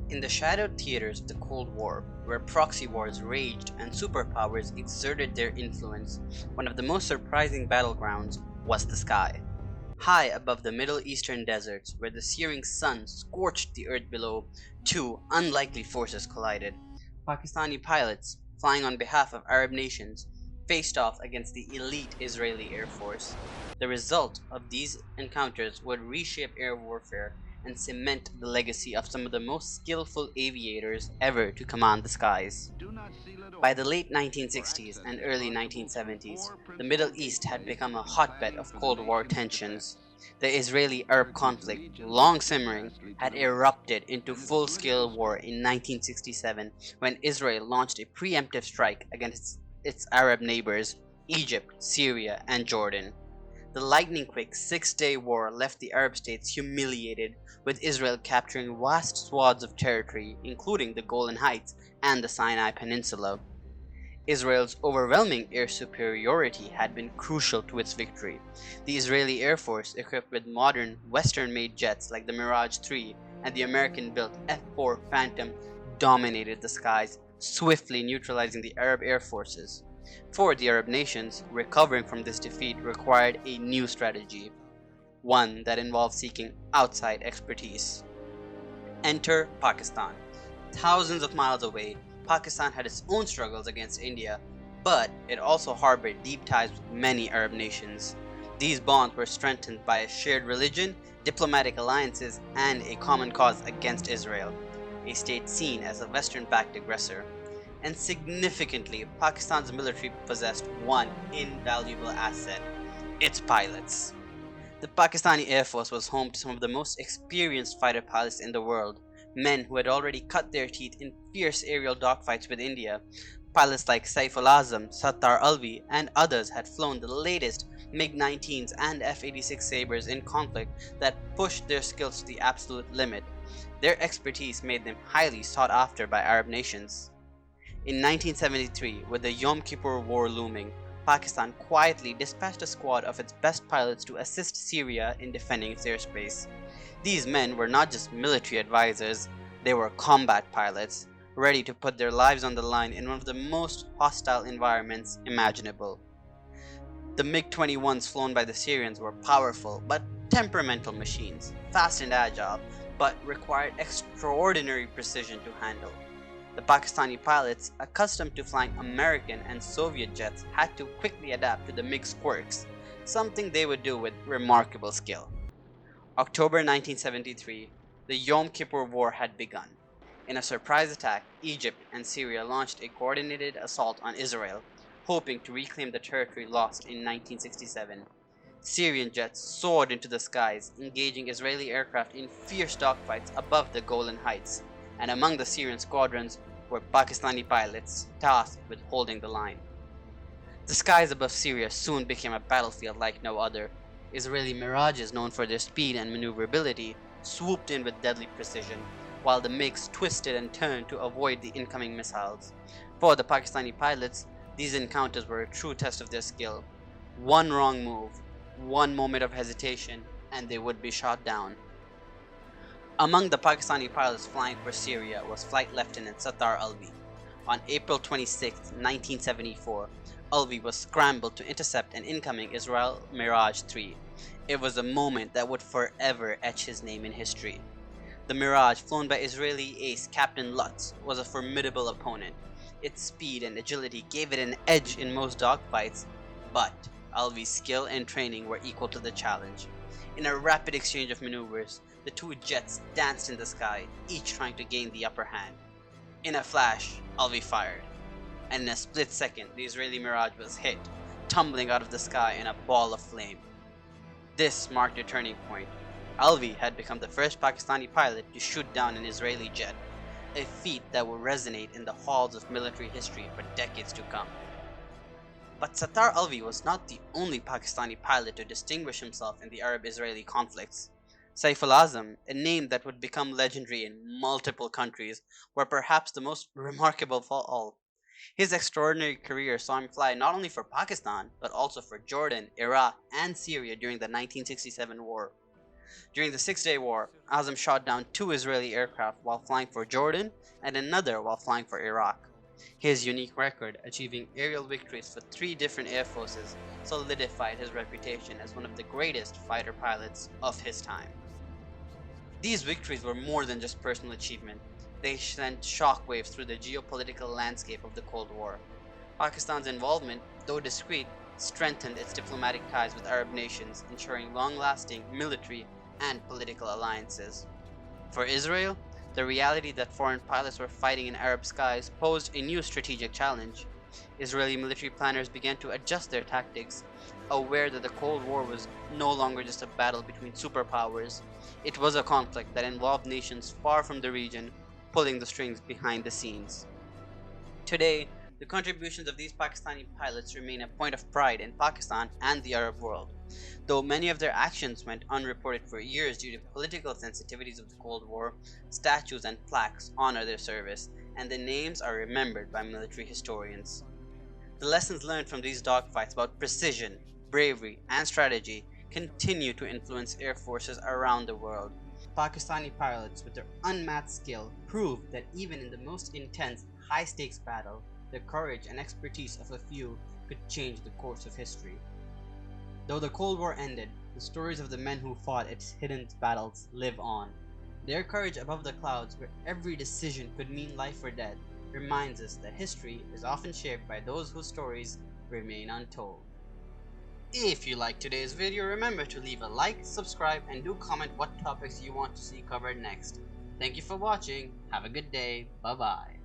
In the shadowed theaters of the Cold War, where proxy wars raged and superpowers exerted their influence, one of the most surprising battlegrounds was the sky. High above the Middle Eastern deserts, where the searing sun scorched the earth below, two unlikely forces collided. Pakistani pilots, flying on behalf of Arab nations, faced off against the elite Israeli Air Force. The result of these encounters would reshape air warfare and cement the legacy of some of the most skillful aviators ever to command the skies. By the late 1960s and early 1970s, the Middle East had become a hotbed of Cold War tensions. The Israeli Arab conflict, long simmering, had erupted into full scale war in 1967 when Israel launched a preemptive strike against its Arab neighbors, Egypt, Syria, and Jordan. The lightning quick 6 day war left the Arab states humiliated, with Israel capturing vast swaths of territory, including the Golan Heights and the Sinai Peninsula. Israel's overwhelming air superiority had been crucial to its victory. The Israeli Air Force, equipped with modern, Western made jets like the Mirage 3 and the American built F 4 Phantom, dominated the skies, swiftly neutralizing the Arab air forces. For the Arab nations, recovering from this defeat required a new strategy, one that involved seeking outside expertise. Enter Pakistan. Thousands of miles away, Pakistan had its own struggles against India, but it also harbored deep ties with many Arab nations. These bonds were strengthened by a shared religion, diplomatic alliances, and a common cause against Israel, a state seen as a Western backed aggressor. And significantly, Pakistan's military possessed one invaluable asset: its pilots. The Pakistani Air Force was home to some of the most experienced fighter pilots in the world, men who had already cut their teeth in fierce aerial dogfights with India. Pilots like Saiful Azam, Sattar Alvi, and others had flown the latest MiG-19s and F-86 Sabres in conflict that pushed their skills to the absolute limit. Their expertise made them highly sought after by Arab nations. In 1973, with the Yom Kippur War looming, Pakistan quietly dispatched a squad of its best pilots to assist Syria in defending its airspace. These men were not just military advisors, they were combat pilots, ready to put their lives on the line in one of the most hostile environments imaginable. The MiG 21s flown by the Syrians were powerful but temperamental machines, fast and agile, but required extraordinary precision to handle. The Pakistani pilots, accustomed to flying American and Soviet jets, had to quickly adapt to the MiG's quirks, something they would do with remarkable skill. October 1973, the Yom Kippur War had begun. In a surprise attack, Egypt and Syria launched a coordinated assault on Israel, hoping to reclaim the territory lost in 1967. Syrian jets soared into the skies, engaging Israeli aircraft in fierce dogfights above the Golan Heights, and among the Syrian squadrons were Pakistani pilots tasked with holding the line. The skies above Syria soon became a battlefield like no other. Israeli Mirages, known for their speed and maneuverability, swooped in with deadly precision, while the MiGs twisted and turned to avoid the incoming missiles. For the Pakistani pilots, these encounters were a true test of their skill. One wrong move, one moment of hesitation, and they would be shot down. Among the Pakistani pilots flying for Syria was Flight Lieutenant Sattar Alvi. On April 26, 1974, Alvi was scrambled to intercept an incoming Israel Mirage 3. It was a moment that would forever etch his name in history. The Mirage, flown by Israeli ace Captain Lutz, was a formidable opponent. Its speed and agility gave it an edge in most dogfights, but Alvi's skill and training were equal to the challenge. In a rapid exchange of maneuvers, the two jets danced in the sky, each trying to gain the upper hand. In a flash, Alvi fired, and in a split second, the Israeli Mirage was hit, tumbling out of the sky in a ball of flame. This marked a turning point. Alvi had become the first Pakistani pilot to shoot down an Israeli jet, a feat that will resonate in the halls of military history for decades to come. But Sattar Alvi was not the only Pakistani pilot to distinguish himself in the Arab-Israeli conflicts. Saiful Azam, a name that would become legendary in multiple countries, were perhaps the most remarkable of all. His extraordinary career saw him fly not only for Pakistan, but also for Jordan, Iraq, and Syria during the 1967 war. During the Six-Day War, Azam shot down 2 Israeli aircraft while flying for Jordan and another while flying for Iraq. His unique record, achieving aerial victories for 3 different air forces, solidified his reputation as one of the greatest fighter pilots of his time. These victories were more than just personal achievement. They sent shockwaves through the geopolitical landscape of the Cold War. Pakistan's involvement, though discreet, strengthened its diplomatic ties with Arab nations, ensuring long-lasting military and political alliances. For Israel, the reality that foreign pilots were fighting in Arab skies posed a new strategic challenge. Israeli military planners began to adjust their tactics, aware that the Cold War was no longer just a battle between superpowers. It was a conflict that involved nations far from the region, pulling the strings behind the scenes. Today, the contributions of these Pakistani pilots remain a point of pride in Pakistan and the Arab world. Though many of their actions went unreported for years due to political sensitivities of the Cold War, statues and plaques honor their service, and the names are remembered by military historians. The lessons learned from these dogfights about precision, bravery, and strategy continue to influence air forces around the world. Pakistani pilots, with their unmatched skill, proved that even in the most intense, high-stakes battle, the courage and expertise of a few could change the course of history. Though the Cold War ended, the stories of the men who fought its hidden battles live on. Their courage above the clouds, where every decision could mean life or death, reminds us that history is often shaped by those whose stories remain untold. If you liked today's video, remember to leave a like, subscribe, and do comment what topics you want to see covered next. Thank you for watching, have a good day, bye bye.